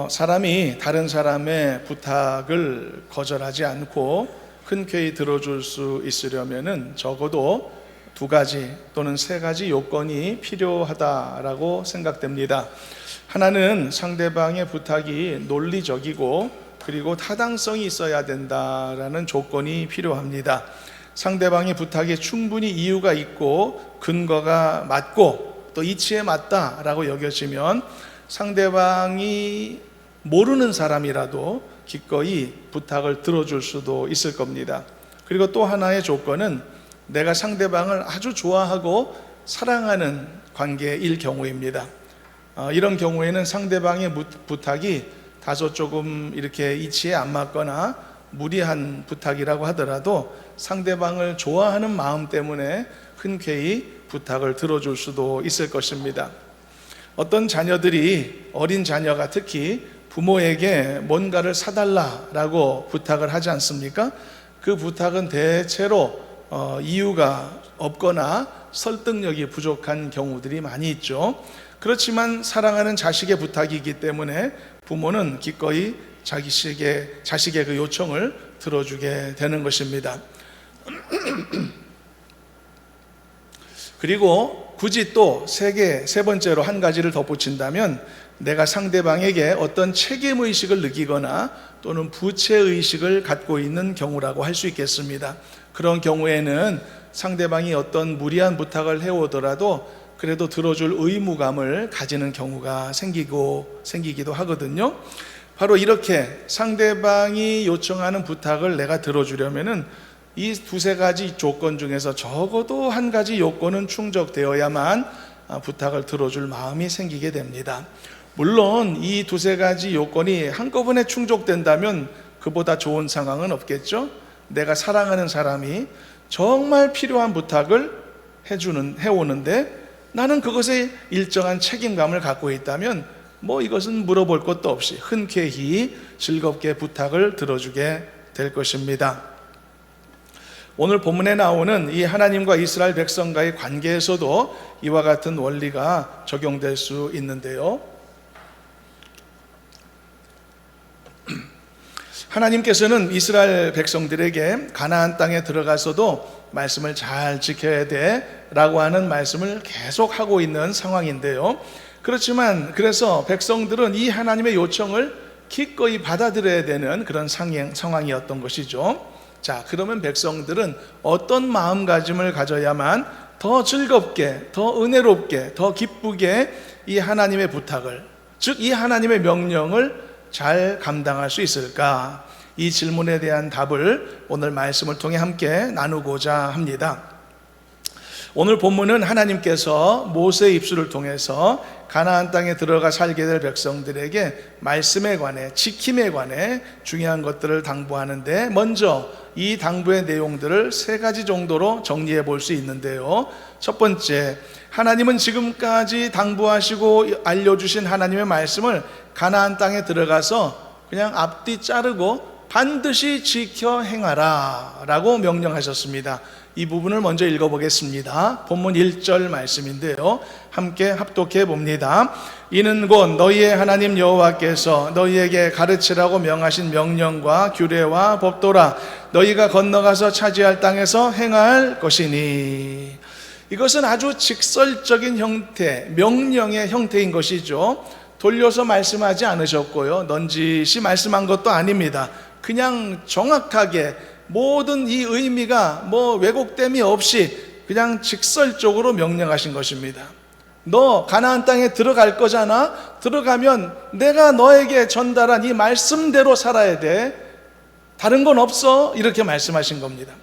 사람이 다른 사람의 부탁을 거절하지 않고 흔쾌히 들어줄 수 있으려면은 적어도 2가지 또는 3가지 요건이 필요하다라고 생각됩니다. 하나는 상대방의 부탁이 논리적이고 그리고 타당성이 있어야 된다라는 조건이 필요합니다. 상대방의 부탁에 충분히 이유가 있고 근거가 맞고 또 이치에 맞다라고 여겨지면 상대방이 모르는 사람이라도 기꺼이 부탁을 들어줄 수도 있을 겁니다. 그리고 또 하나의 조건은 내가 상대방을 아주 좋아하고 사랑하는 관계일 경우입니다. 이런 경우에는 상대방의 부탁이 다소 조금 이렇게 이치에 안 맞거나 무리한 부탁이라고 하더라도 상대방을 좋아하는 마음 때문에 흔쾌히 부탁을 들어줄 수도 있을 것입니다. 어떤 자녀들이, 어린 자녀가 특히 부모에게 뭔가를 사달라라고 부탁을 하지 않습니까? 그 부탁은 대체로 이유가 없거나 설득력이 부족한 경우들이 많이 있죠. 그렇지만 사랑하는 자식의 부탁이기 때문에 부모는 기꺼이 자식의 그 요청을 들어주게 되는 것입니다. 그리고 굳이 또 세 번째로 한 가지를 덧붙인다면 내가 상대방에게 어떤 책임의식을 느끼거나 또는 부채의식을 갖고 있는 경우라고 할 수 있겠습니다. 그런 경우에는 상대방이 어떤 무리한 부탁을 해오더라도 그래도 들어줄 의무감을 가지는 경우가 생기기도 하거든요. 바로 이렇게 상대방이 요청하는 부탁을 내가 들어주려면은 이 2-3가지 조건 중에서 적어도 1가지 요건은 충족되어야만 부탁을 들어줄 마음이 생기게 됩니다. 물론 이 2-3가지 요건이 한꺼번에 충족된다면 그보다 좋은 상황은 없겠죠. 내가 사랑하는 사람이 정말 필요한 부탁을 해오는데 나는 그것에 일정한 책임감을 갖고 있다면 이것은 물어볼 것도 없이 흔쾌히 즐겁게 부탁을 들어주게 될 것입니다. 오늘 본문에 나오는 이 하나님과 이스라엘 백성과의 관계에서도 이와 같은 원리가 적용될 수 있는데요. 하나님께서는 이스라엘 백성들에게 가나안 땅에 들어가서도 말씀을 잘 지켜야 돼 라고 하는 말씀을 계속 하고 있는 상황인데요. 그래서 백성들은 이 하나님의 요청을 기꺼이 받아들여야 되는 그런 상황이었던 것이죠. 자, 그러면 백성들은 어떤 마음가짐을 가져야만 더 즐겁게, 더 은혜롭게, 더 기쁘게 이 하나님의 부탁을, 즉 이 하나님의 명령을 잘 감당할 수 있을까? 이 질문에 대한 답을 오늘 말씀을 통해 함께 나누고자 합니다. 오늘 본문은 하나님께서 모세의 입술을 통해서 가나안 땅에 들어가 살게 될 백성들에게 말씀에 관해, 지킴에 관해 중요한 것들을 당부하는데, 먼저 이 당부의 내용들을 3가지 정도로 정리해 볼 수 있는데요. 첫 번째, 하나님은 지금까지 당부하시고 알려주신 하나님의 말씀을 가나안 땅에 들어가서 그냥 앞뒤 자르고 반드시 지켜 행하라 라고 명령하셨습니다. 이 부분을 먼저 읽어보겠습니다. 본문 1절 말씀인데요, 함께 합독해 봅니다. 이는 곧 너희의 하나님 여호와께서 너희에게 가르치라고 명하신 명령과 규례와 법도라. 너희가 건너가서 차지할 땅에서 행할 것이니. 이것은 아주 직설적인 형태, 명령의 형태인 것이죠. 돌려서 말씀하지 않으셨고요, 넌지시 말씀한 것도 아닙니다. 그냥 정확하게 모든 이 의미가 왜곡됨이 없이 그냥 직설적으로 명령하신 것입니다. 너 가나안 땅에 들어갈 거잖아. 들어가면 내가 너에게 전달한 이 말씀대로 살아야 돼. 다른 건 없어. 이렇게 말씀하신 겁니다.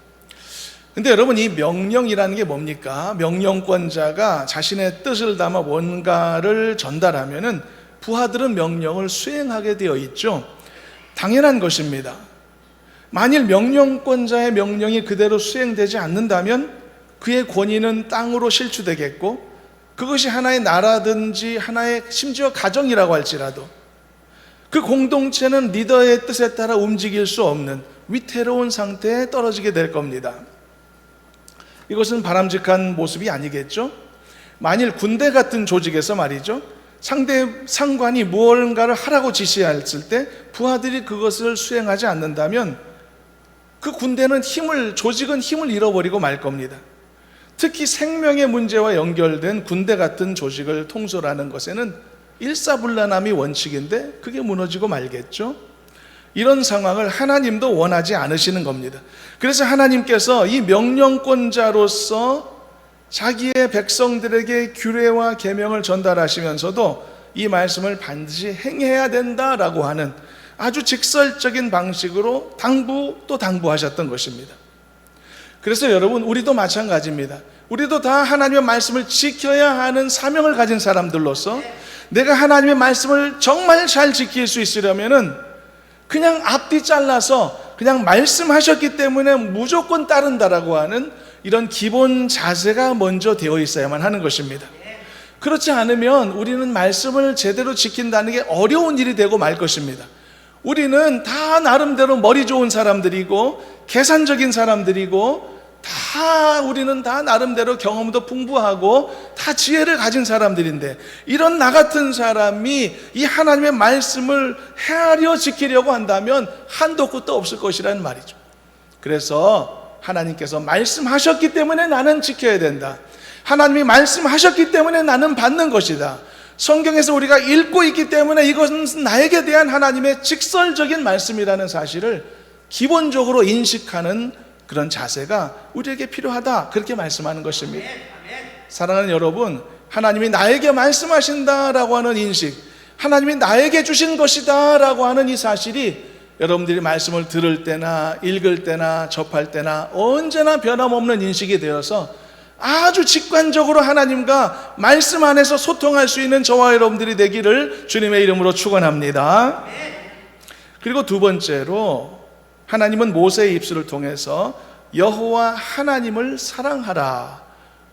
근데 여러분, 이 명령이라는 게 뭡니까? 명령권자가 자신의 뜻을 담아 뭔가를 전달하면은 부하들은 명령을 수행하게 되어 있죠. 당연한 것입니다. 만일 명령권자의 명령이 그대로 수행되지 않는다면 그의 권위는 땅으로 실추되겠고, 그것이 하나의 나라든지 하나의 심지어 가정이라고 할지라도 그 공동체는 리더의 뜻에 따라 움직일 수 없는 위태로운 상태에 떨어지게 될 겁니다. 이것은 바람직한 모습이 아니겠죠? 만일 군대 같은 조직에서 말이죠, 상대 상관이 무언가를 하라고 지시했을 때 부하들이 그것을 수행하지 않는다면 그 군대는 조직은 힘을 잃어버리고 말 겁니다. 특히 생명의 문제와 연결된 군대 같은 조직을 통솔하는 것에는 일사불란함이 원칙인데 그게 무너지고 말겠죠. 이런 상황을 하나님도 원하지 않으시는 겁니다. 그래서 하나님께서 이 명령권자로서 자기의 백성들에게 규례와 계명을 전달하시면서도 이 말씀을 반드시 행해야 된다라고 하는 아주 직설적인 방식으로 당부하셨던 것입니다. 그래서 여러분, 우리도 마찬가지입니다. 우리도 다 하나님의 말씀을 지켜야 하는 사명을 가진 사람들로서 내가 하나님의 말씀을 정말 잘 지킬 수 있으려면은 그냥 앞뒤 잘라서 그냥 말씀하셨기 때문에 무조건 따른다라고 하는 이런 기본 자세가 먼저 되어 있어야만 하는 것입니다. 그렇지 않으면 우리는 말씀을 제대로 지킨다는 게 어려운 일이 되고 말 것입니다. 우리는 다 나름대로 머리 좋은 사람들이고 계산적인 사람들이고 우리는 다 나름대로 경험도 풍부하고 다 지혜를 가진 사람들인데, 이런 나 같은 사람이 이 하나님의 말씀을 헤아려 지키려고 한다면 한도 끝도 없을 것이라는 말이죠. 그래서 하나님께서 말씀하셨기 때문에 나는 지켜야 된다, 하나님이 말씀하셨기 때문에 나는 받는 것이다, 성경에서 우리가 읽고 있기 때문에 이것은 나에게 대한 하나님의 직설적인 말씀이라는 사실을 기본적으로 인식하는 그런 자세가 우리에게 필요하다, 그렇게 말씀하는 것입니다. 사랑하는 여러분, 하나님이 나에게 말씀하신다라고 하는 인식, 하나님이 나에게 주신 것이다 라고 하는 이 사실이 여러분들이 말씀을 들을 때나 읽을 때나 접할 때나 언제나 변함없는 인식이 되어서 아주 직관적으로 하나님과 말씀 안에서 소통할 수 있는 저와 여러분들이 되기를 주님의 이름으로 축원합니다. 그리고 두 번째로, 하나님은 모세의 입술을 통해서 여호와 하나님을 사랑하라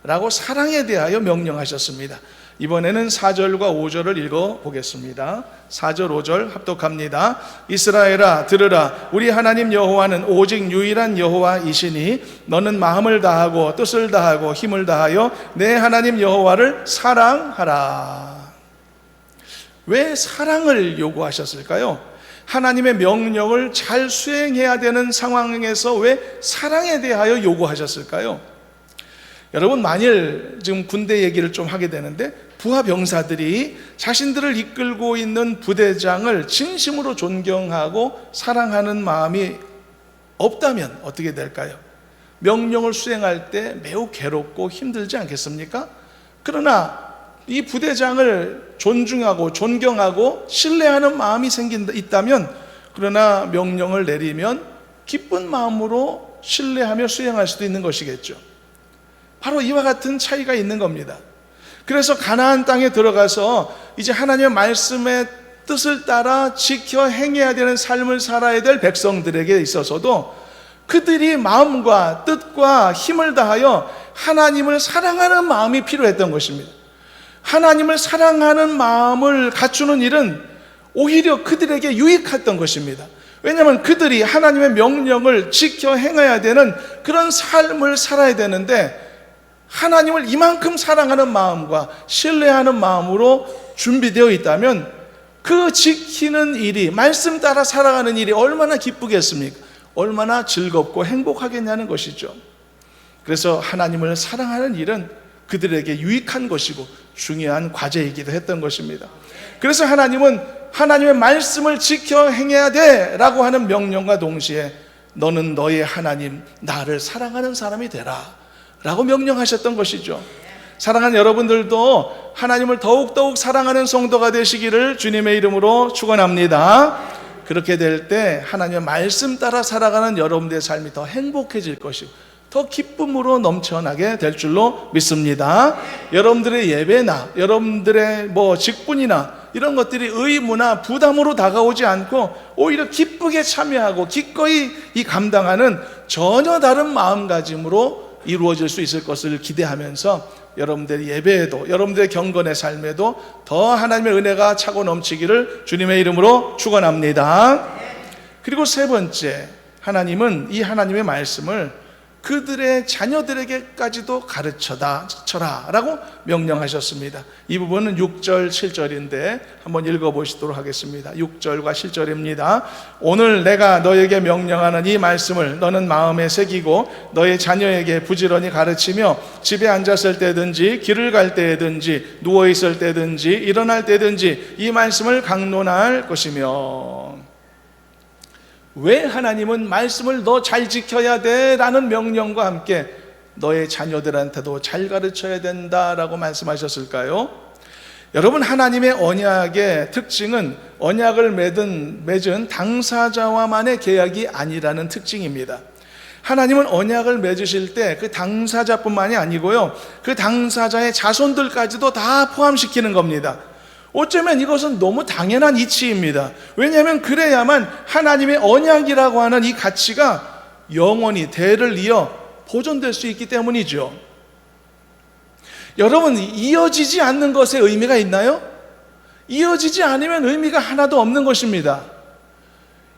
라고 사랑에 대하여 명령하셨습니다. 이번에는 4절과 5절을 읽어보겠습니다. 4절 5절 합독합니다. 이스라엘아 들으라, 우리 하나님 여호와는 오직 유일한 여호와이시니 너는 마음을 다하고 뜻을 다하고 힘을 다하여 내 하나님 여호와를 사랑하라. 왜 사랑을 요구하셨을까요? 하나님의 명령을 잘 수행해야 되는 상황에서 왜 사랑에 대하여 요구하셨을까요? 여러분, 만일 지금 군대 얘기를 좀 하게 되는데, 부하 병사들이 자신들을 이끌고 있는 부대장을 진심으로 존경하고 사랑하는 마음이 없다면 어떻게 될까요? 명령을 수행할 때 매우 괴롭고 힘들지 않겠습니까? 그러나 이 부대장을 존중하고 존경하고 신뢰하는 마음이 있다면, 그러나 명령을 내리면 기쁜 마음으로 신뢰하며 수행할 수도 있는 것이겠죠. 바로 이와 같은 차이가 있는 겁니다. 그래서 가나안 땅에 들어가서 이제 하나님의 말씀의 뜻을 따라 지켜 행해야 되는 삶을 살아야 될 백성들에게 있어서도 그들이 마음과 뜻과 힘을 다하여 하나님을 사랑하는 마음이 필요했던 것입니다. 하나님을 사랑하는 마음을 갖추는 일은 오히려 그들에게 유익했던 것입니다. 왜냐하면 그들이 하나님의 명령을 지켜 행해야 되는 그런 삶을 살아야 되는데, 하나님을 이만큼 사랑하는 마음과 신뢰하는 마음으로 준비되어 있다면 그 지키는 일이, 말씀 따라 살아가는 일이 얼마나 기쁘겠습니까? 얼마나 즐겁고 행복하겠냐는 것이죠. 그래서 하나님을 사랑하는 일은 그들에게 유익한 것이고 중요한 과제이기도 했던 것입니다. 그래서 하나님은 하나님의 말씀을 지켜 행해야 돼 라고 하는 명령과 동시에 너는 너의 하나님 나를 사랑하는 사람이 되라 라고 명령하셨던 것이죠. 사랑하는 여러분들도 하나님을 더욱더욱 사랑하는 성도가 되시기를 주님의 이름으로 축원합니다. 그렇게 될 때 하나님의 말씀 따라 살아가는 여러분들의 삶이 더 행복해질 것이고 더 기쁨으로 넘쳐나게 될 줄로 믿습니다. 여러분들의 예배나 여러분들의 직분이나 이런 것들이 의무나 부담으로 다가오지 않고 오히려 기쁘게 참여하고 기꺼이 이 감당하는 전혀 다른 마음가짐으로 이루어질 수 있을 것을 기대하면서 여러분들의 예배에도 여러분들의 경건의 삶에도 더 하나님의 은혜가 차고 넘치기를 주님의 이름으로 축원합니다. 그리고 세 번째, 하나님은 이 하나님의 말씀을 그들의 자녀들에게까지도 가르쳐라 라고 명령하셨습니다. 이 부분은 6절 7절인데 한번 읽어보시도록 하겠습니다. 6절과 7절입니다. 오늘 내가 너에게 명령하는 이 말씀을 너는 마음에 새기고 너의 자녀에게 부지런히 가르치며 집에 앉았을 때든지 길을 갈 때든지 누워있을 때든지 일어날 때든지 이 말씀을 강론할 것이며. 왜 하나님은 말씀을 너 잘 지켜야 돼 라는 명령과 함께 너의 자녀들한테도 잘 가르쳐야 된다라고 말씀하셨을까요? 여러분, 하나님의 언약의 특징은 언약을 맺은 당사자와만의 계약이 아니라는 특징입니다. 하나님은 언약을 맺으실 때 그 당사자뿐만이 아니고요, 그 당사자의 자손들까지도 다 포함시키는 겁니다. 어쩌면 이것은 너무 당연한 이치입니다. 왜냐하면 그래야만 하나님의 언약이라고 하는 이 가치가 영원히 대를 이어 보존될 수 있기 때문이죠. 여러분, 이어지지 않는 것에 의미가 있나요? 이어지지 않으면 의미가 하나도 없는 것입니다.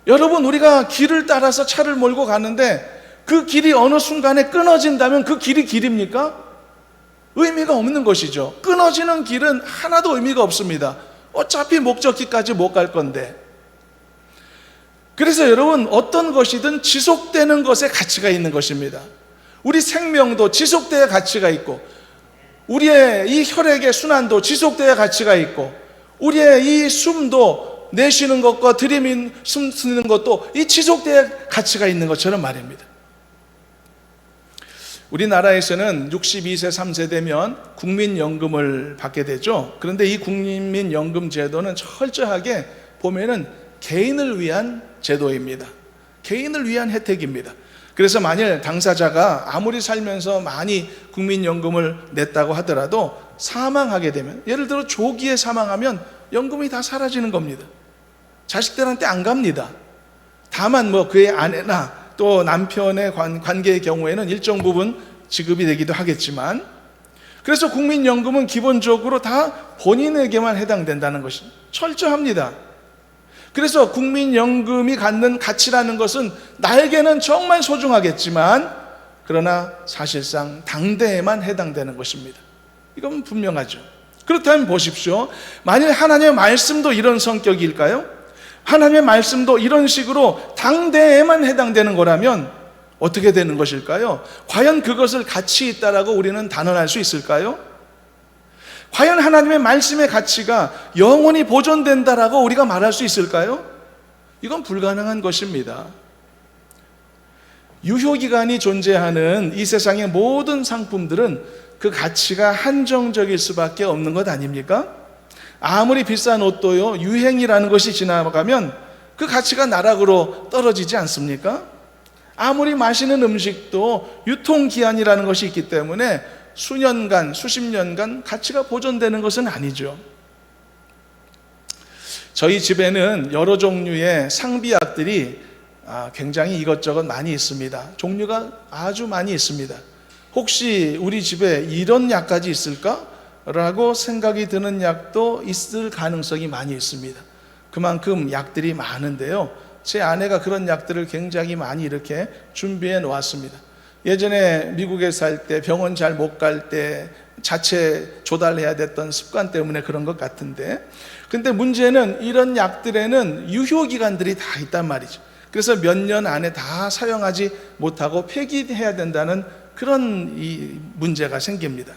여러분, 우리가 길을 따라서 차를 몰고 가는데 그 길이 어느 순간에 끊어진다면 그 길이 길입니까? 의미가 없는 것이죠. 끊어지는 길은 하나도 의미가 없습니다. 어차피 목적지까지 못 갈 건데. 그래서 여러분, 어떤 것이든 지속되는 것에 가치가 있는 것입니다. 우리 생명도 지속돼야 가치가 있고, 우리의 이 혈액의 순환도 지속돼야 가치가 있고, 우리의 이 숨도 내쉬는 것과 들이민 숨 쉬는 것도 이 지속돼야 가치가 있는 것처럼 말입니다. 우리나라에서는 62세 3세 되면 국민연금을 받게 되죠. 그런데 이 국민연금 제도는 철저하게 보면은 개인을 위한 제도입니다. 개인을 위한 혜택입니다. 그래서 만일 당사자가 아무리 살면서 많이 국민연금을 냈다고 하더라도 사망하게 되면, 예를 들어 조기에 사망하면 연금이 다 사라지는 겁니다. 자식들한테 안 갑니다. 다만 그의 아내나 또 남편의 관계의 경우에는 일정 부분 지급이 되기도 하겠지만, 그래서 국민연금은 기본적으로 다 본인에게만 해당된다는 것이 철저합니다. 그래서 국민연금이 갖는 가치라는 것은 나에게는 정말 소중하겠지만, 그러나 사실상 당대에만 해당되는 것입니다. 이건 분명하죠. 그렇다면 보십시오. 만일 하나님의 말씀도 이런 성격일까요? 하나님의 말씀도 이런 식으로 당대에만 해당되는 거라면 어떻게 되는 것일까요? 과연 그것을 가치 있다라고 우리는 단언할 수 있을까요? 과연 하나님의 말씀의 가치가 영원히 보존된다라고 우리가 말할 수 있을까요? 이건 불가능한 것입니다. 유효기간이 존재하는 이 세상의 모든 상품들은 그 가치가 한정적일 수밖에 없는 것 아닙니까? 아무리 비싼 옷도요, 유행이라는 것이 지나가면 그 가치가 나락으로 떨어지지 않습니까? 아무리 맛있는 음식도 유통기한이라는 것이 있기 때문에 수년간, 수십 년간 가치가 보존되는 것은 아니죠. 저희 집에는 여러 종류의 상비약들이 굉장히 이것저것 많이 있습니다. 종류가 아주 많이 있습니다. 혹시 우리 집에 이런 약까지 있을까? 라고 생각이 드는 약도 있을 가능성이 많이 있습니다. 그만큼 약들이 많은데요, 제 아내가 그런 약들을 굉장히 많이 이렇게 준비해 놓았습니다. 예전에 미국에 살 때 병원 잘 못 갈 때 자체 조달해야 됐던 습관 때문에 그런 것 같은데, 근데 문제는 이런 약들에는 유효기간들이 다 있단 말이죠. 그래서 몇 년 안에 다 사용하지 못하고 폐기해야 된다는 그런 이 문제가 생깁니다.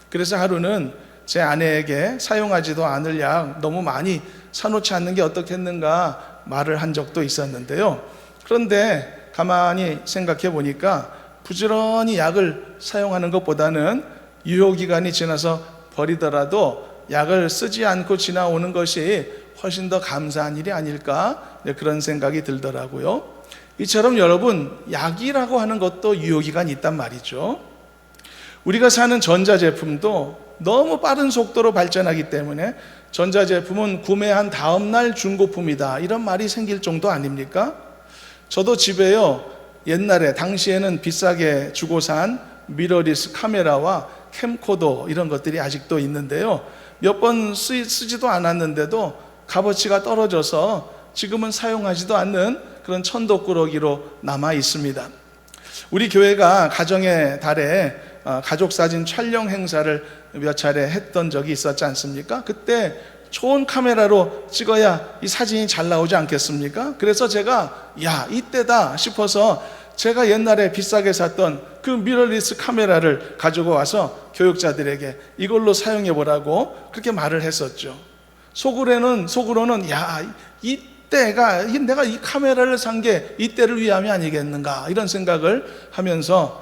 그래서 하루는 제 아내에게 사용하지도 않을 약 너무 많이 사놓지 않는 게 어떻겠는가 말을 한 적도 있었는데요. 그런데 가만히 생각해 보니까 부지런히 약을 사용하는 것보다는 유효기간이 지나서 버리더라도 약을 쓰지 않고 지나오는 것이 훨씬 더 감사한 일이 아닐까, 그런 생각이 들더라고요. 이처럼 여러분, 약이라고 하는 것도 유효기간이 있단 말이죠. 우리가 사는 전자제품도 너무 빠른 속도로 발전하기 때문에 전자제품은 구매한 다음 날 중고품이다, 이런 말이 생길 정도 아닙니까? 저도 집에요, 옛날에 당시에는 비싸게 주고 산 미러리스 카메라와 캠코더 이런 것들이 아직도 있는데요, 몇 번 쓰지도 않았는데도 값어치가 떨어져서 지금은 사용하지도 않는 그런 천덕꾸러기로 남아 있습니다. 우리 교회가 가정의 달에 가족사진 촬영 행사를 몇 차례 했던 적이 있었지 않습니까? 그때 좋은 카메라로 찍어야 이 사진이 잘 나오지 않겠습니까? 그래서 제가 이때다 싶어서 제가 옛날에 비싸게 샀던 그 미러리스 카메라를 가지고 와서 교육자들에게 이걸로 사용해 보라고 그렇게 말을 했었죠. 속으로는 이때가 내가 이 카메라를 산 게 이때를 위함이 아니겠는가 이런 생각을 하면서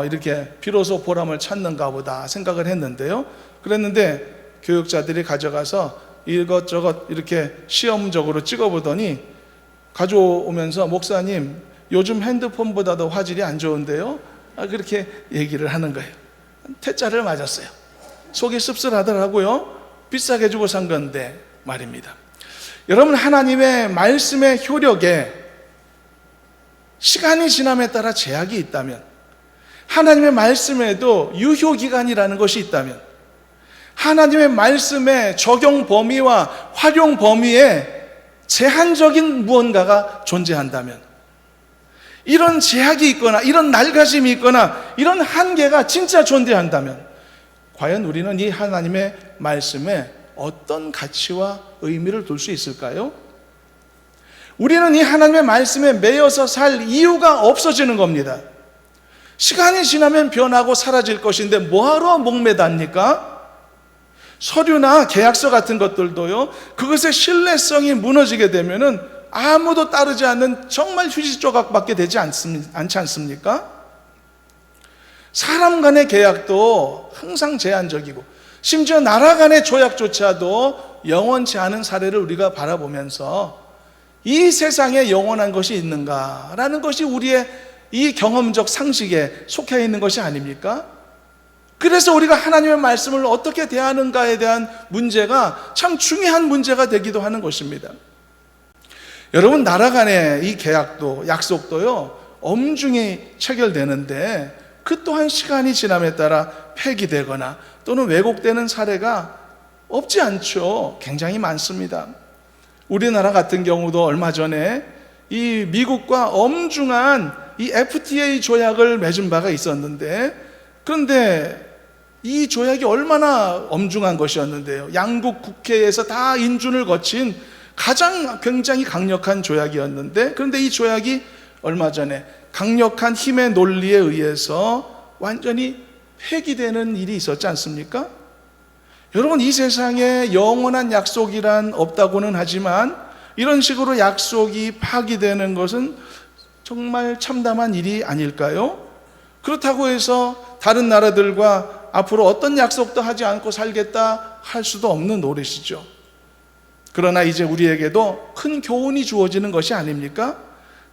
이렇게 비로소 보람을 찾는가 보다 생각을 했는데요. 그랬는데 교육자들이 가져가서 이것저것 이렇게 시험적으로 찍어보더니 가져오면서 목사님 요즘 핸드폰보다도 화질이 안 좋은데요? 그렇게 얘기를 하는 거예요. 퇴짜를 맞았어요. 속이 씁쓸하더라고요. 비싸게 주고 산 건데 말입니다. 여러분, 하나님의 말씀의 효력에 시간이 지남에 따라 제약이 있다면, 하나님의 말씀에도 유효기간이라는 것이 있다면, 하나님의 말씀의 적용 범위와 활용 범위에 제한적인 무언가가 존재한다면, 이런 제약이 있거나 이런 날가짐이 있거나 이런 한계가 진짜 존재한다면 과연 우리는 이 하나님의 말씀에 어떤 가치와 의미를 둘 수 있을까요? 우리는 이 하나님의 말씀에 매여서 살 이유가 없어지는 겁니다. 시간이 지나면 변하고 사라질 것인데 뭐하러 목매답니까? 서류나 계약서 같은 것들도요, 그것의 신뢰성이 무너지게 되면은 아무도 따르지 않는 정말 휴지 조각밖에 되지 않지 않습니까? 사람 간의 계약도 항상 제한적이고 심지어 나라 간의 조약조차도 영원치 않은 사례를 우리가 바라보면서 이 세상에 영원한 것이 있는가라는 것이 우리의 이 경험적 상식에 속해 있는 것이 아닙니까? 그래서 우리가 하나님의 말씀을 어떻게 대하는가에 대한 문제가 참 중요한 문제가 되기도 하는 것입니다. 여러분, 나라 간의 이 계약도 약속도요 엄중히 체결되는데 그 또한 시간이 지남에 따라 폐기되거나 또는 왜곡되는 사례가 없지 않죠. 굉장히 많습니다. 우리나라 같은 경우도 얼마 전에 이 미국과 엄중한 이 FTA 조약을 맺은 바가 있었는데, 그런데 이 조약이 얼마나 엄중한 것이었는데요. 양국 국회에서 다 인준을 거친 가장 굉장히 강력한 조약이었는데, 그런데 이 조약이 얼마 전에 강력한 힘의 논리에 의해서 완전히 폐기되는 일이 있었지 않습니까? 여러분, 이 세상에 영원한 약속이란 없다고는 하지만 이런 식으로 약속이 파기되는 것은 정말 참담한 일이 아닐까요? 그렇다고 해서 다른 나라들과 앞으로 어떤 약속도 하지 않고 살겠다 할 수도 없는 노릇이죠. 그러나 이제 우리에게도 큰 교훈이 주어지는 것이 아닙니까?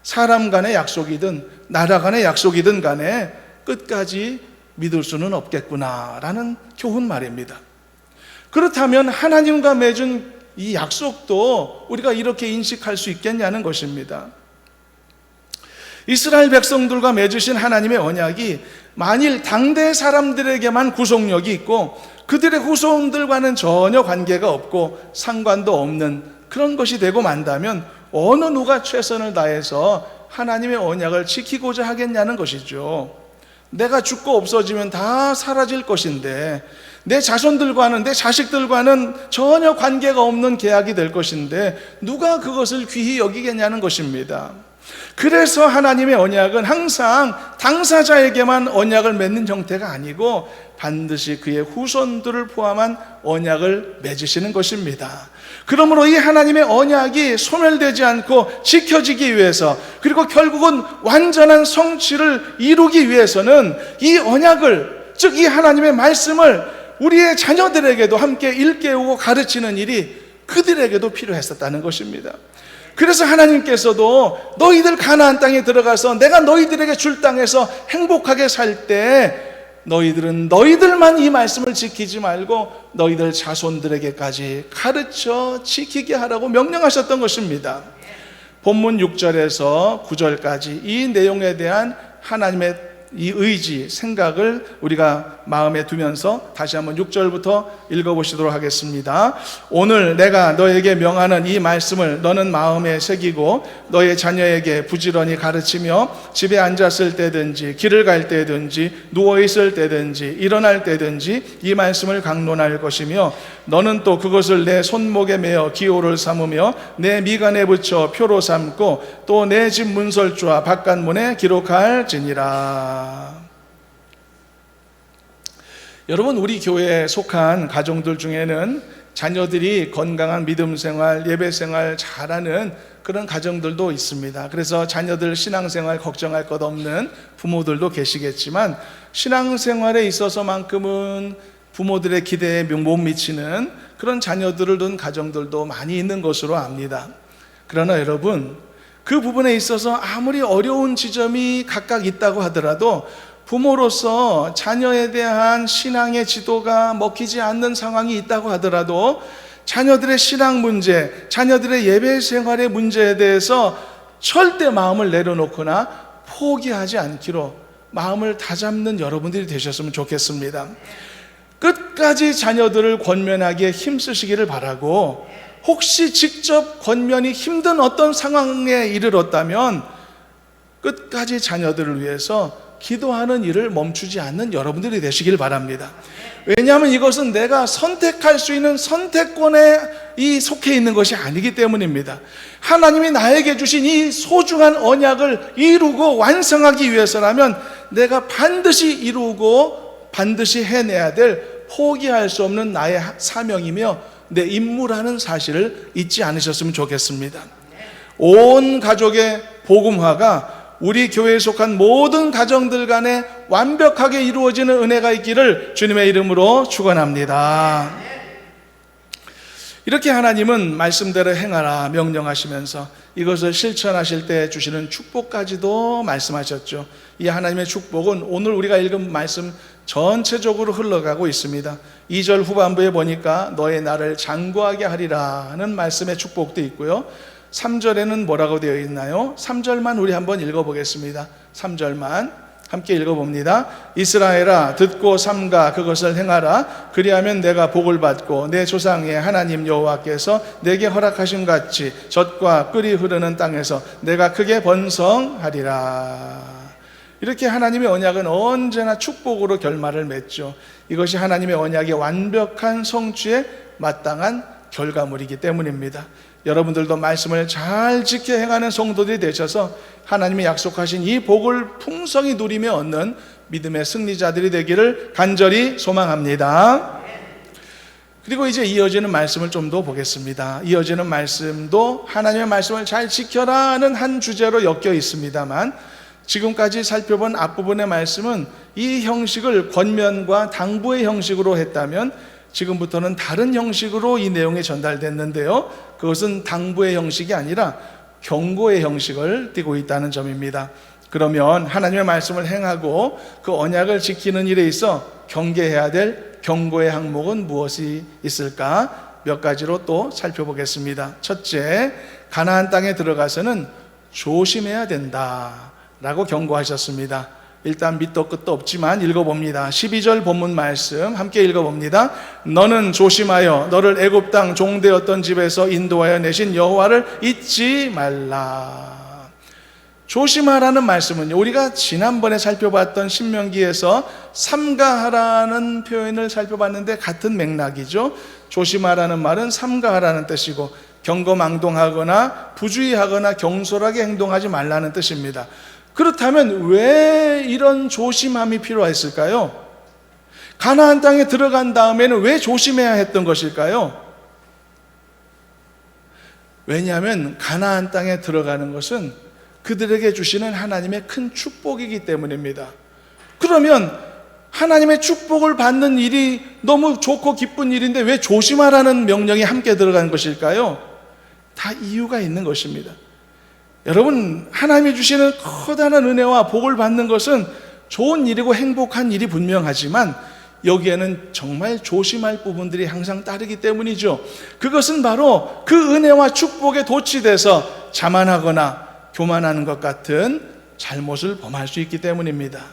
사람 간의 약속이든 나라 간의 약속이든 간에 끝까지 믿을 수는 없겠구나라는 교훈 말입니다. 그렇다면 하나님과 맺은 이 약속도 우리가 이렇게 인식할 수 있겠냐는 것입니다. 이스라엘 백성들과 맺으신 하나님의 언약이 만일 당대 사람들에게만 구속력이 있고 그들의 후손들과는 전혀 관계가 없고 상관도 없는 그런 것이 되고 만다면 어느 누가 최선을 다해서 하나님의 언약을 지키고자 하겠냐는 것이죠. 내가 죽고 없어지면 다 사라질 것인데 내 자손들과는, 내 자식들과는 전혀 관계가 없는 계약이 될 것인데 누가 그것을 귀히 여기겠냐는 것입니다. 그래서 하나님의 언약은 항상 당사자에게만 언약을 맺는 형태가 아니고 반드시 그의 후손들을 포함한 언약을 맺으시는 것입니다. 그러므로 이 하나님의 언약이 소멸되지 않고 지켜지기 위해서, 그리고 결국은 완전한 성취를 이루기 위해서는 이 언약을, 즉 이 하나님의 말씀을 우리의 자녀들에게도 함께 일깨우고 가르치는 일이 그들에게도 필요했었다는 것입니다. 그래서 하나님께서도 너희들 가나안 땅에 들어가서 내가 너희들에게 줄 땅에서 행복하게 살 때 너희들은 너희들만 이 말씀을 지키지 말고 너희들 자손들에게까지 가르쳐 지키게 하라고 명령하셨던 것입니다. 본문 6절에서 9절까지 이 내용에 대한 하나님의 이 의지, 생각을 우리가 마음에 두면서 다시 한번 6절부터 읽어보시도록 하겠습니다. 오늘 내가 너에게 명하는 이 말씀을 너는 마음에 새기고 너의 자녀에게 부지런히 가르치며 집에 앉았을 때든지 길을 갈 때든지 누워있을 때든지 일어날 때든지 이 말씀을 강론할 것이며 너는 또 그것을 내 손목에 매어 기호를 삼으며 내 미간에 붙여 표로 삼고 또 내 집 문설주와 바깥문에 기록할지니라. 여러분, 우리 교회에 속한 가정들 중에는 자녀들이 건강한 믿음 생활, 예배 생활 잘하는 그런 가정들도 있습니다. 그래서 자녀들 신앙생활 걱정할 것 없는 부모들도 계시겠지만 신앙생활에 있어서만큼은 부모들의 기대에 못 미치는 그런 자녀들을 둔 가정들도 많이 있는 것으로 압니다. 그러나 여러분, 그 부분에 있어서 아무리 어려운 지점이 각각 있다고 하더라도 부모로서 자녀에 대한 신앙의 지도가 먹히지 않는 상황이 있다고 하더라도 자녀들의 신앙 문제, 자녀들의 예배 생활의 문제에 대해서 절대 마음을 내려놓거나 포기하지 않기로 마음을 다잡는 여러분들이 되셨으면 좋겠습니다. 끝까지 자녀들을 권면하기에 힘쓰시기를 바라고, 혹시 직접 권면이 힘든 어떤 상황에 이르렀다면 끝까지 자녀들을 위해서 기도하는 일을 멈추지 않는 여러분들이 되시길 바랍니다. 왜냐하면 이것은 내가 선택할 수 있는 선택권에 속해 있는 것이 아니기 때문입니다. 하나님이 나에게 주신 이 소중한 언약을 이루고 완성하기 위해서라면 내가 반드시 이루고 반드시 해내야 될, 포기할 수 없는 나의 사명이며 내 임무라는 사실을 잊지 않으셨으면 좋겠습니다. 온 가족의 복음화가 우리 교회에 속한 모든 가정들 간에 완벽하게 이루어지는 은혜가 있기를 주님의 이름으로 축원합니다. 이렇게 하나님은 말씀대로 행하라 명령하시면서 이것을 실천하실 때 주시는 축복까지도 말씀하셨죠. 이 하나님의 축복은 오늘 우리가 읽은 말씀 전체적으로 흘러가고 있습니다. 2절 후반부에 보니까 너의 나를 장구하게 하리라 하는 말씀의 축복도 있고요. 3절에는 뭐라고 되어 있나요? 3절만 우리 한번 읽어보겠습니다. 3절만 함께 읽어봅니다. 이스라엘아, 듣고 삼가 그것을 행하라. 그리하면 내가 복을 받고 내 조상의 하나님 여호와께서 내게 허락하신 같이 젖과 꿀이 흐르는 땅에서 내가 크게 번성하리라. 이렇게 하나님의 언약은 언제나 축복으로 결말을 맺죠. 이것이 하나님의 언약의 완벽한 성취에 마땅한 결과물이기 때문입니다. 여러분들도 말씀을 잘 지켜 행하는 성도들이 되셔서 하나님이 약속하신 이 복을 풍성히 누리며 얻는 믿음의 승리자들이 되기를 간절히 소망합니다. 그리고 이제 이어지는 말씀을 좀 더 보겠습니다. 이어지는 말씀도 하나님의 말씀을 잘 지켜라 하는 한 주제로 엮여 있습니다만, 지금까지 살펴본 앞부분의 말씀은 이 형식을 권면과 당부의 형식으로 했다면 지금부터는 다른 형식으로 이 내용이 전달됐는데요, 그것은 당부의 형식이 아니라 경고의 형식을 띠고 있다는 점입니다. 그러면 하나님의 말씀을 행하고 그 언약을 지키는 일에 있어 경계해야 될 경고의 항목은 무엇이 있을까? 몇 가지로 또 살펴보겠습니다. 첫째, 가나안 땅에 들어가서는 조심해야 된다 라고 경고하셨습니다. 일단 밑도 끝도 없지만 읽어봅니다. 12절 본문 말씀 함께 읽어봅니다. 너는 조심하여 너를 애굽 땅 종되었던 집에서 인도하여 내신 여호와를 잊지 말라. 조심하라는 말씀은요, 우리가 지난번에 살펴봤던 신명기에서 삼가하라는 표현을 살펴봤는데 같은 맥락이죠. 조심하라는 말은 삼가하라는 뜻이고 경거망동하거나 부주의하거나 경솔하게 행동하지 말라는 뜻입니다. 그렇다면 왜 이런 조심함이 필요했을까요? 가나안 땅에 들어간 다음에는 왜 조심해야 했던 것일까요? 왜냐하면 가나안 땅에 들어가는 것은 그들에게 주시는 하나님의 큰 축복이기 때문입니다. 그러면 하나님의 축복을 받는 일이 너무 좋고 기쁜 일인데 왜 조심하라는 명령이 함께 들어간 것일까요? 다 이유가 있는 것입니다. 여러분, 하나님이 주시는 커다란 은혜와 복을 받는 것은 좋은 일이고 행복한 일이 분명하지만 여기에는 정말 조심할 부분들이 항상 따르기 때문이죠. 그것은 바로 그 은혜와 축복에 도취돼서 자만하거나 교만하는 것 같은 잘못을 범할 수 있기 때문입니다.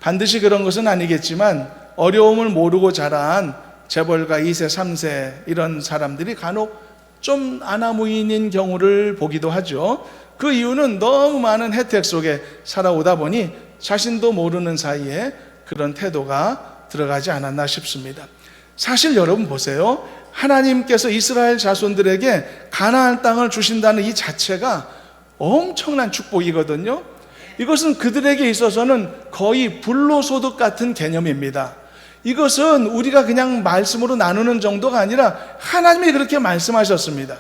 반드시 그런 것은 아니겠지만 어려움을 모르고 자란 재벌가 2세, 3세 이런 사람들이 간혹 좀 아나무인인 경우를 보기도 하죠. 그 이유는 너무 많은 혜택 속에 살아오다 보니 자신도 모르는 사이에 그런 태도가 들어가지 않았나 싶습니다. 사실 여러분 보세요. 하나님께서 이스라엘 자손들에게 가나안 땅을 주신다는 이 자체가 엄청난 축복이거든요. 이것은 그들에게 있어서는 거의 불로소득 같은 개념입니다. 이것은 우리가 그냥 말씀으로 나누는 정도가 아니라 하나님이 그렇게 말씀하셨습니다.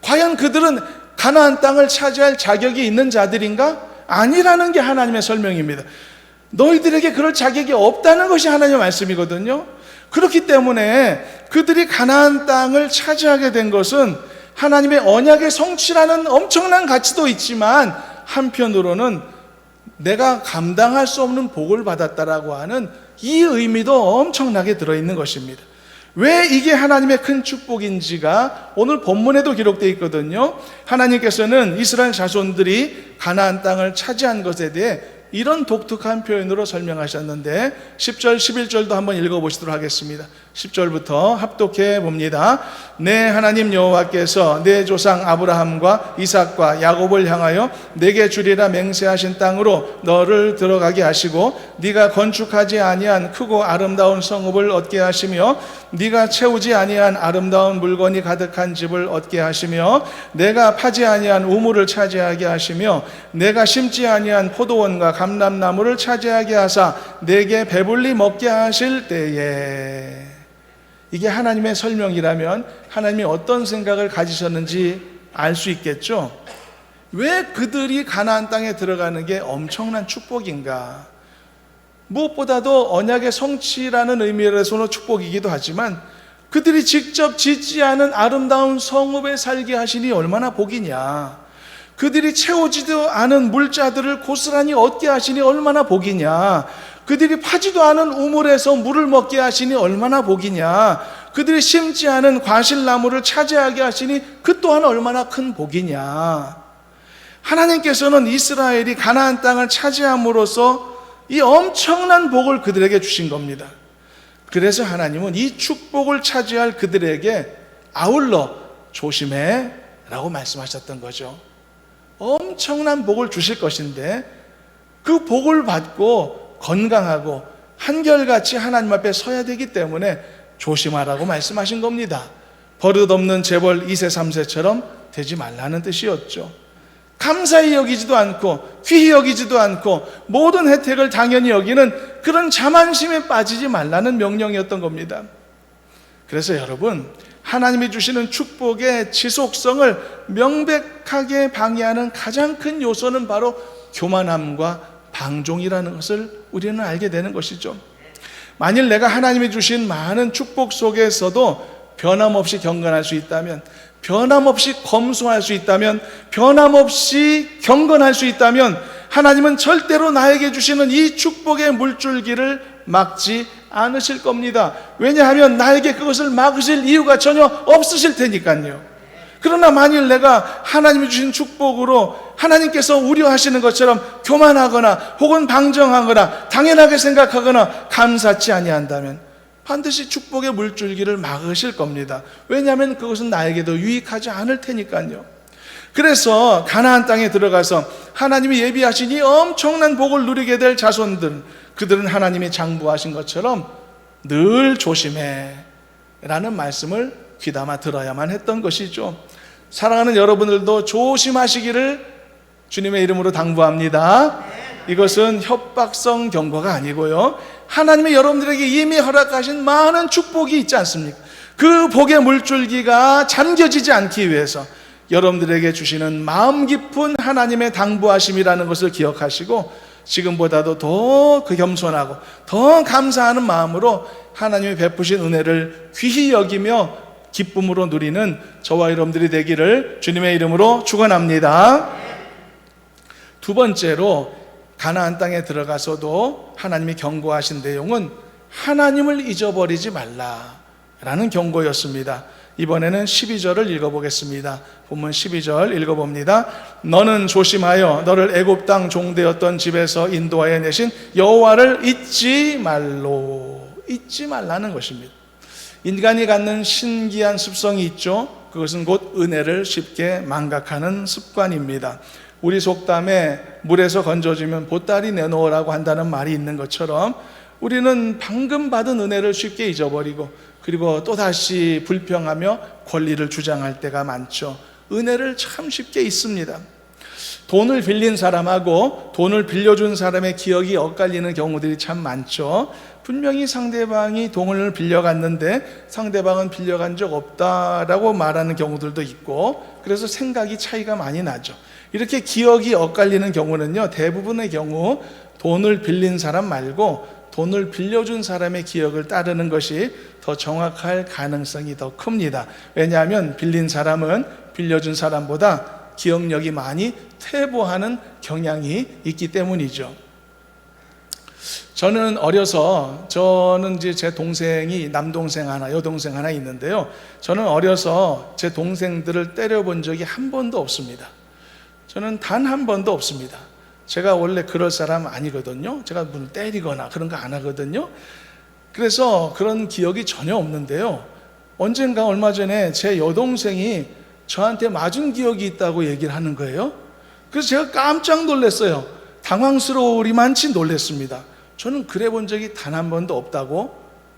과연 그들은 가나안 땅을 차지할 자격이 있는 자들인가? 아니라는 게 하나님의 설명입니다. 너희들에게 그럴 자격이 없다는 것이 하나님의 말씀이거든요. 그렇기 때문에 그들이 가나안 땅을 차지하게 된 것은 하나님의 언약의 성취라는 엄청난 가치도 있지만 한편으로는 내가 감당할 수 없는 복을 받았다라고 하는 이 의미도 엄청나게 들어있는 것입니다. 왜 이게 하나님의 큰 축복인지가 오늘 본문에도 기록되어 있거든요. 하나님께서는 이스라엘 자손들이 가나안 땅을 차지한 것에 대해 이런 독특한 표현으로 설명하셨는데 10절, 11절도 한번 읽어보시도록 하겠습니다. 10절부터 합독해 봅니다. 내 하나님 여호와께서 내 조상 아브라함과 이삭과 야곱을 향하여 내게 주리라 맹세하신 땅으로 너를 들어가게 하시고 네가 건축하지 아니한 크고 아름다운 성읍을 얻게 하시며 네가 채우지 아니한 아름다운 물건이 가득한 집을 얻게 하시며 내가 파지 아니한 우물을 차지하게 하시며 내가 심지 아니한 포도원과 감람나무를 차지하게 하사 내게 배불리 먹게 하실 때에. 이게 하나님의 설명이라면 하나님이 어떤 생각을 가지셨는지 알 수 있겠죠. 왜 그들이 가나안 땅에 들어가는 게 엄청난 축복인가? 무엇보다도 언약의 성취라는 의미에서는 축복이기도 하지만 그들이 직접 짓지 않은 아름다운 성읍에 살게 하시니 얼마나 복이냐. 그들이 채우지도 않은 물자들을 고스란히 얻게 하시니 얼마나 복이냐. 그들이 파지도 않은 우물에서 물을 먹게 하시니 얼마나 복이냐. 그들이 심지 않은 과실나무를 차지하게 하시니 그 또한 얼마나 큰 복이냐. 하나님께서는 이스라엘이 가나안 땅을 차지함으로써 이 엄청난 복을 그들에게 주신 겁니다. 그래서 하나님은 이 축복을 차지할 그들에게 아울러 조심해 라고 말씀하셨던 거죠. 엄청난 복을 주실 것인데 그 복을 받고 건강하고 한결같이 하나님 앞에 서야 되기 때문에 조심하라고 말씀하신 겁니다. 버릇없는 재벌 2세 3세처럼 되지 말라는 뜻이었죠. 감사히 여기지도 않고 귀히 여기지도 않고 모든 혜택을 당연히 여기는 그런 자만심에 빠지지 말라는 명령이었던 겁니다. 그래서 여러분, 하나님이 주시는 축복의 지속성을 명백하게 방해하는 가장 큰 요소는 바로 교만함과 방종이라는 것을 우리는 알게 되는 것이죠. 만일 내가 하나님이 주신 많은 축복 속에서도 변함없이 경건할 수 있다면, 변함없이 검소할 수 있다면, 변함없이 경건할 수 있다면 하나님은 절대로 나에게 주시는 이 축복의 물줄기를 막지 않으실 겁니다. 왜냐하면 나에게 그것을 막으실 이유가 전혀 없으실 테니까요. 그러나 만일 내가 하나님이 주신 축복으로 하나님께서 우려하시는 것처럼 교만하거나 혹은 방정하거나 당연하게 생각하거나 감사치 아니한다면 반드시 축복의 물줄기를 막으실 겁니다. 왜냐하면 그것은 나에게도 유익하지 않을 테니까요. 그래서 가나안 땅에 들어가서 하나님이 예비하신 이 엄청난 복을 누리게 될 자손들, 그들은 하나님이 장부하신 것처럼 늘 조심해 라는 말씀을 귀담아 들어야만 했던 것이죠. 사랑하는 여러분들도 조심하시기를 주님의 이름으로 당부합니다. 이것은 협박성 경고가 아니고요, 하나님이 여러분들에게 이미 허락하신 많은 축복이 있지 않습니까? 그 복의 물줄기가 잠겨지지 않기 위해서 여러분들에게 주시는 마음 깊은 하나님의 당부하심이라는 것을 기억하시고 지금보다도 더 그 겸손하고 더 감사하는 마음으로 하나님이 베푸신 은혜를 귀히 여기며 기쁨으로 누리는 저와 여러분들이 되기를 주님의 이름으로 축원합니다. 두 번째로 가나안 땅에 들어가서도 하나님이 경고하신 내용은 하나님을 잊어버리지 말라 라는 경고였습니다. 이번에는 12절을 읽어보겠습니다. 본문 12절 읽어봅니다. 너는 조심하여 너를 애굽 땅 종되었던 집에서 인도하여 내신 여호와를 잊지 말라는 것입니다. 인간이 갖는 신기한 습성이 있죠. 그것은 곧 은혜를 쉽게 망각하는 습관입니다. 우리 속담에 물에서 건져주면 보따리 내놓으라고 한다는 말이 있는 것처럼 우리는 방금 받은 은혜를 쉽게 잊어버리고 그리고 또다시 불평하며 권리를 주장할 때가 많죠. 은혜를 참 쉽게 잊습니다. 돈을 빌린 사람하고 돈을 빌려준 사람의 기억이 엇갈리는 경우들이 참 많죠. 분명히 상대방이 돈을 빌려갔는데 상대방은 빌려간 적 없다라고 말하는 경우들도 있고, 그래서 생각이 차이가 많이 나죠. 이렇게 기억이 엇갈리는 경우는요, 대부분의 경우 돈을 빌린 사람 말고 돈을 빌려준 사람의 기억을 따르는 것이 더 정확할 가능성이 더 큽니다. 왜냐하면 빌린 사람은 빌려준 사람보다 기억력이 많이 퇴보하는 경향이 있기 때문이죠. 저는 이제 제 동생이 남동생 하나, 여동생 하나 있는데요. 저는 어려서 제 동생들을 때려본 적이 한 번도 없습니다. 저는 단 한 번도 없습니다. 제가 원래 그럴 사람 아니거든요. 제가 뭘 때리거나 그런 거 안 하거든요. 그래서 그런 기억이 전혀 없는데요. 언젠가 얼마 전에 제 여동생이 저한테 맞은 기억이 있다고 얘기를 하는 거예요. 그래서 제가 깜짝 놀랐어요. 당황스러우리만치 놀랐습니다. 저는 그래 본 적이 단 한 번도 없다고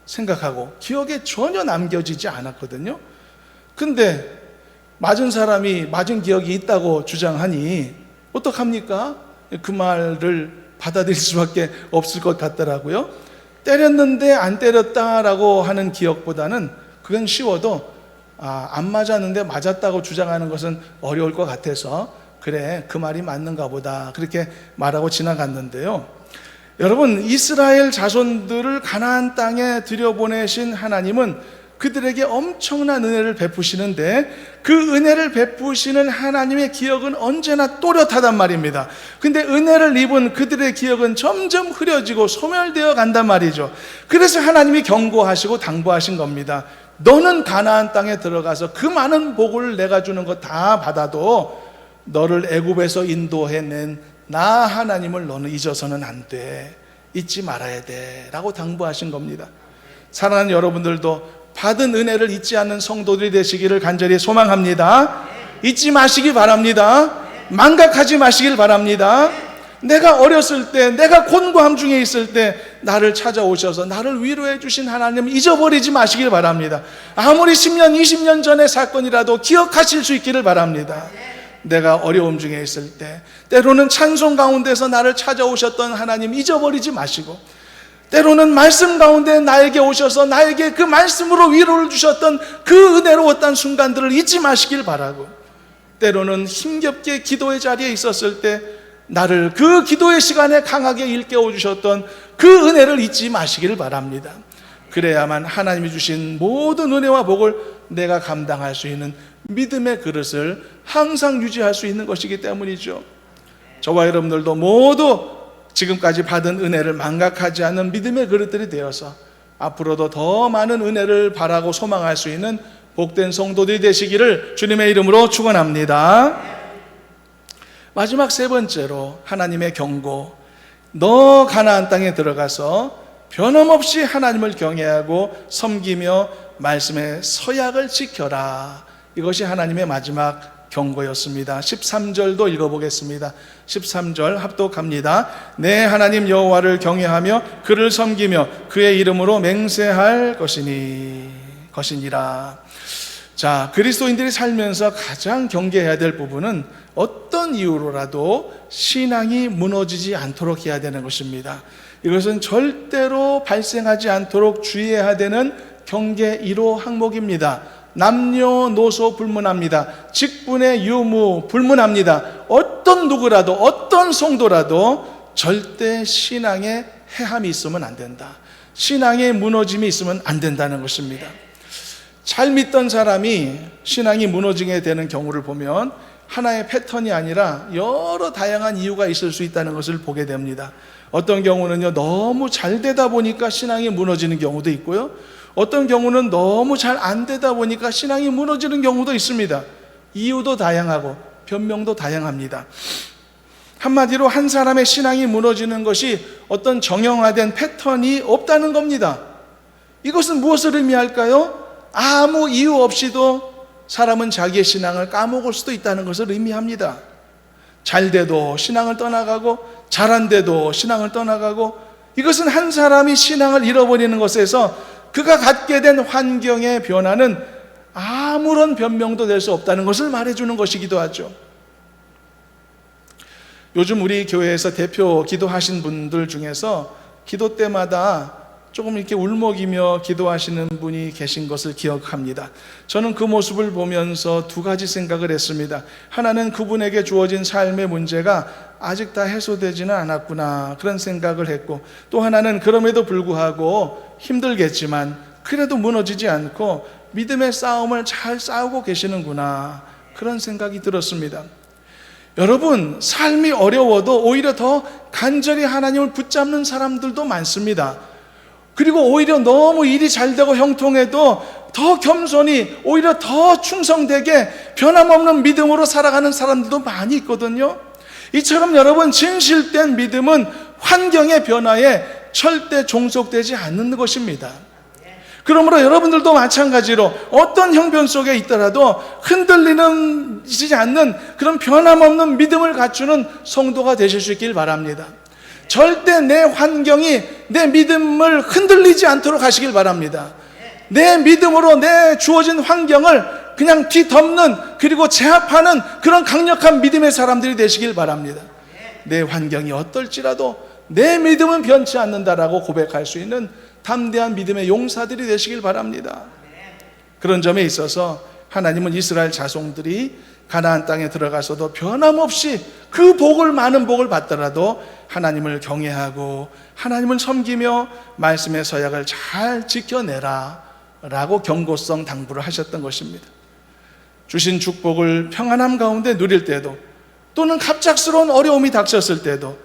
생각하고 기억에 전혀 남겨지지 않았거든요. 근데 맞은 사람이 맞은 기억이 있다고 주장하니 어떡합니까? 그 말을 받아들일 수밖에 없을 것 같더라고요. 때렸는데 안 때렸다라고 하는 기억보다는 그건 쉬워도 안 맞았는데 맞았다고 주장하는 것은 어려울 것 같아서 그래, 그 말이 맞는가 보다 그렇게 말하고 지나갔는데요. 여러분, 이스라엘 자손들을 가나안 땅에 들여보내신 하나님은 그들에게 엄청난 은혜를 베푸시는데 그 은혜를 베푸시는 하나님의 기억은 언제나 또렷하단 말입니다. 근데 은혜를 입은 그들의 기억은 점점 흐려지고 소멸되어 간단 말이죠. 그래서 하나님이 경고하시고 당부하신 겁니다. 너는 가나안 땅에 들어가서 그 많은 복을 내가 주는 거 다 받아도 너를 애굽에서 인도해낸 나 하나님을 너는 잊어서는 안 돼. 잊지 말아야 돼 라고 당부하신 겁니다. 사랑하는 여러분들도 받은 은혜를 잊지 않는 성도들이 되시기를 간절히 소망합니다. 잊지 마시기 바랍니다. 망각하지 마시길 바랍니다. 내가 어렸을 때, 내가 곤고함 중에 있을 때 나를 찾아오셔서 나를 위로해 주신 하나님 잊어버리지 마시길 바랍니다. 아무리 10년, 20년 전의 사건이라도 기억하실 수 있기를 바랍니다. 내가 어려움 중에 있을 때, 때로는 찬송 가운데서 나를 찾아오셨던 하나님 잊어버리지 마시고, 때로는 말씀 가운데 나에게 오셔서 나에게 그 말씀으로 위로를 주셨던 그 은혜로웠던 순간들을 잊지 마시길 바라고, 때로는 힘겹게 기도의 자리에 있었을 때 나를 그 기도의 시간에 강하게 일깨워 주셨던 그 은혜를 잊지 마시길 바랍니다. 그래야만 하나님이 주신 모든 은혜와 복을 내가 감당할 수 있는 믿음의 그릇을 항상 유지할 수 있는 것이기 때문이죠. 저와 여러분들도 모두 지금까지 받은 은혜를 망각하지 않는 믿음의 그릇들이 되어서 앞으로도 더 많은 은혜를 바라고 소망할 수 있는 복된 성도들이 되시기를 주님의 이름으로 축원합니다. 마지막 세 번째로 하나님의 경고. 너 가나안 땅에 들어가서 변함없이 하나님을 경외하고 섬기며 말씀의 서약을 지켜라. 이것이 하나님의 마지막 경고였습니다. 13절도 읽어보겠습니다. 13절 합독합니다. 내 하나님 여호와를 경외하며 그를 섬기며 그의 이름으로 맹세할 것이니라. 자, 그리스도인들이 살면서 가장 경계해야 될 부분은 어떤 이유로라도 신앙이 무너지지 않도록 해야 되는 것입니다. 이것은 절대로 발생하지 않도록 주의해야 되는 경계 1호 항목입니다. 남녀노소 불문합니다. 직분의 유무 불문합니다. 어떤 누구라도, 어떤 성도라도 절대 신앙에 해함이 있으면 안 된다. 신앙에 무너짐이 있으면 안 된다는 것입니다. 잘 믿던 사람이 신앙이 무너지게 되는 경우를 보면 하나의 패턴이 아니라 여러 다양한 이유가 있을 수 있다는 것을 보게 됩니다. 어떤 경우는요, 너무 잘 되다 보니까 신앙이 무너지는 경우도 있고요. 어떤 경우는 너무 잘 안 되다 보니까 신앙이 무너지는 경우도 있습니다. 이유도 다양하고 변명도 다양합니다. 한마디로 한 사람의 신앙이 무너지는 것이 어떤 정형화된 패턴이 없다는 겁니다. 이것은 무엇을 의미할까요? 아무 이유 없이도 사람은 자기의 신앙을 까먹을 수도 있다는 것을 의미합니다. 잘 돼도 신앙을 떠나가고 잘 안 돼도 신앙을 떠나가고, 이것은 한 사람이 신앙을 잃어버리는 것에서 그가 갖게 된 환경의 변화는 아무런 변명도 될 수 없다는 것을 말해주는 것이기도 하죠. 요즘 우리 교회에서 대표 기도하신 분들 중에서 기도 때마다 조금 이렇게 울먹이며 기도하시는 분이 계신 것을 기억합니다. 저는 그 모습을 보면서 두 가지 생각을 했습니다. 하나는 그분에게 주어진 삶의 문제가 아직 다 해소되지는 않았구나, 그런 생각을 했고, 또 하나는 그럼에도 불구하고 힘들겠지만 그래도 무너지지 않고 믿음의 싸움을 잘 싸우고 계시는구나, 그런 생각이 들었습니다. 여러분, 삶이 어려워도 오히려 더 간절히 하나님을 붙잡는 사람들도 많습니다. 그리고 오히려 너무 일이 잘 되고 형통해도 더 겸손히, 오히려 더 충성되게 변함없는 믿음으로 살아가는 사람들도 많이 있거든요. 이처럼 여러분, 진실된 믿음은 환경의 변화에 절대 종속되지 않는 것입니다. 그러므로 여러분들도 마찬가지로 어떤 형편 속에 있더라도 흔들리지 않는 그런 변함없는 믿음을 갖추는 성도가 되실 수 있길 바랍니다. 절대 내 환경이 내 믿음을 흔들리지 않도록 하시길 바랍니다. 내 믿음으로 내 주어진 환경을 그냥 뒤덮는, 그리고 제압하는 그런 강력한 믿음의 사람들이 되시길 바랍니다. 내 환경이 어떨지라도 내 믿음은 변치 않는다라고 고백할 수 있는 담대한 믿음의 용사들이 되시길 바랍니다. 그런 점에 있어서 하나님은 이스라엘 자손들이 가나안 땅에 들어가서도 변함없이 그 복을, 많은 복을 받더라도 하나님을 경외하고 하나님을 섬기며 말씀의 서약을 잘 지켜내라 라고 경고성 당부를 하셨던 것입니다. 주신 축복을 평안함 가운데 누릴 때도, 또는 갑작스러운 어려움이 닥쳤을 때도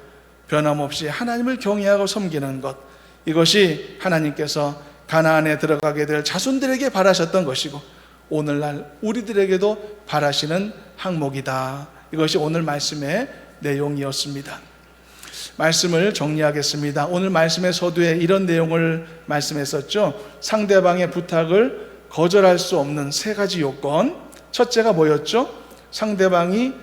변함없이 하나님을 경외하고 섬기는 것, 이것이 하나님께서 가나안에 들어가게 될 자손들에게 바라셨던 것이고 오늘날 우리들에게도 바라시는 항목이다. 이것이 오늘 말씀의 내용이었습니다. 말씀을 정리하겠습니다. 오늘 말씀의 서두에 이런 내용을 말씀했었죠. 상대방의 부탁을 거절할 수 없는 세 가지 요건. 첫째가 뭐였죠? 상대방이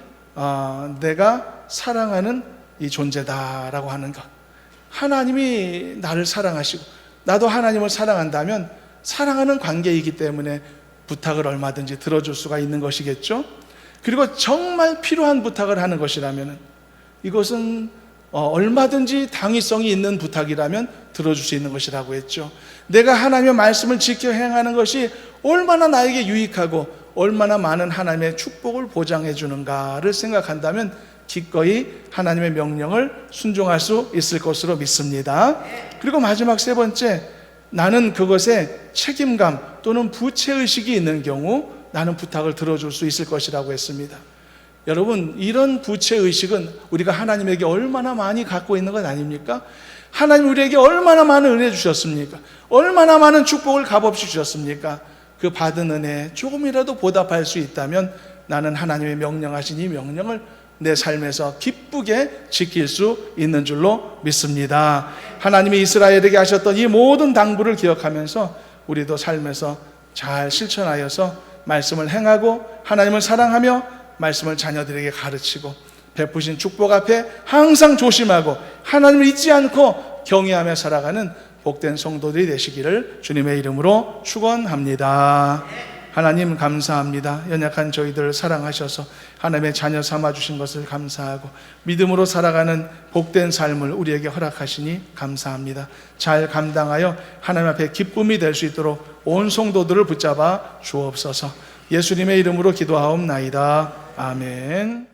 내가 사랑하는 이 존재다라고 하는 것. 하나님이 나를 사랑하시고 나도 하나님을 사랑한다면 사랑하는 관계이기 때문에 부탁을 얼마든지 들어줄 수가 있는 것이겠죠. 그리고 정말 필요한 부탁을 하는 것이라면 이것은 얼마든지 당위성이 있는 부탁이라면 들어줄 수 있는 것이라고 했죠. 내가 하나님의 말씀을 지켜 행하는 것이 얼마나 나에게 유익하고 얼마나 많은 하나님의 축복을 보장해 주는가를 생각한다면 기꺼이 하나님의 명령을 순종할 수 있을 것으로 믿습니다. 그리고 마지막 세 번째, 나는 그것에 책임감 또는 부채의식이 있는 경우 나는 부탁을 들어줄 수 있을 것이라고 했습니다. 여러분, 이런 부채의식은 우리가 하나님에게 얼마나 많이 갖고 있는 것 아닙니까? 하나님 우리에게 얼마나 많은 은혜 주셨습니까? 얼마나 많은 축복을 값없이 주셨습니까? 그 받은 은혜에 조금이라도 보답할 수 있다면 나는 하나님의 명령하신 이 명령을 내 삶에서 기쁘게 지킬 수 있는 줄로 믿습니다. 하나님이 이스라엘에게 하셨던 이 모든 당부를 기억하면서 우리도 삶에서 잘 실천하여서 말씀을 행하고 하나님을 사랑하며 말씀을 자녀들에게 가르치고 베푸신 축복 앞에 항상 조심하고 하나님을 잊지 않고 경외하며 살아가는 복된 성도들이 되시기를 주님의 이름으로 축원합니다. 하나님 감사합니다. 연약한 저희들을 사랑하셔서 하나님의 자녀 삼아주신 것을 감사하고 믿음으로 살아가는 복된 삶을 우리에게 허락하시니 감사합니다. 잘 감당하여 하나님 앞에 기쁨이 될 수 있도록 온 성도들을 붙잡아 주옵소서. 예수님의 이름으로 기도하옵나이다. 아멘.